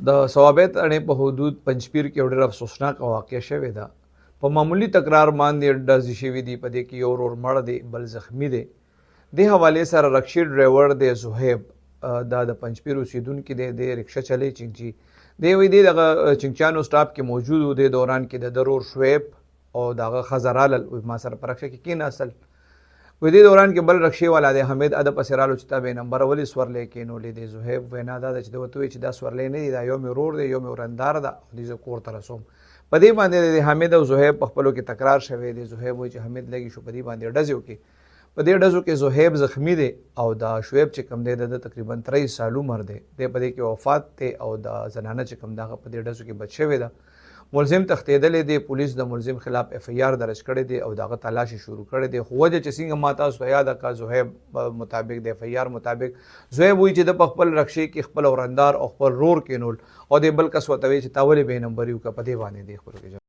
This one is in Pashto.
د ثوابت اړې په حدود پنځپیر کې ډېر افسوسناک واقع شوې ده. په معمولی تکرار باندې ډزې شوي دي. په دې کې یو ورور مړ دی، بل زخمی دی. دې حوالې سره رکشې ډرایور دی زهیب، دا د پنځپیر اوسیدونکی دی، د رکشه چلی چینچي دی. وایي دی دغه چینچیانو سټاپ کې موجود و. د دوران کې د ورور شعیب او دغه ښځه رالل، ما سره په رکشه کې کېناستل. وایي دې دوران کې بل رکشې والا دی حمید اده پسې رالو چې تا بې نمبره ولې سورلی کېنولې دی. زهیب وینا دا ده چې ده ورته وایي چې دا سورلی نه دی، دا یو مې ورور دی، یو مې ورندار ده، او دې زه کور ته رسوم. په دې باندې د حمید او زهیب په خپلو کې تکرار شوی دی. زهیب وایي چې حمید لږې شو په دې باندې ډزې وکړي. په دې ډزو کې زهیب زخمی دی او دا شعیب چې کوم دی د تقریبا 23 سال عمر دی. د په دې کې وفات دی او د زنانه چې کوم دغه په دې ډزو کې بچ شوې ده. ملزم تښتېدلی دی. پولیس د ملزم خلاف اف ای آر درج کړی دی او دغه تلاشي شروع کړی دی. خو وجه چې څنګه ما تاسو ته یاده کړه، زهیب مطابق د اف ای آر مطابق زهیب وایي چې د په خپل رکشې کې خپل ورندار او خپل رور کېنول او د بل کس ورته وایي چې تا ولې بې نمبري وکړه. په دې باندې دی خپلو کې